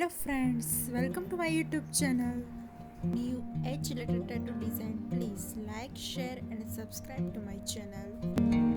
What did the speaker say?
Hello friends, welcome to my YouTube channel. New H letter tattoo design. Please like, share and subscribe to my channel.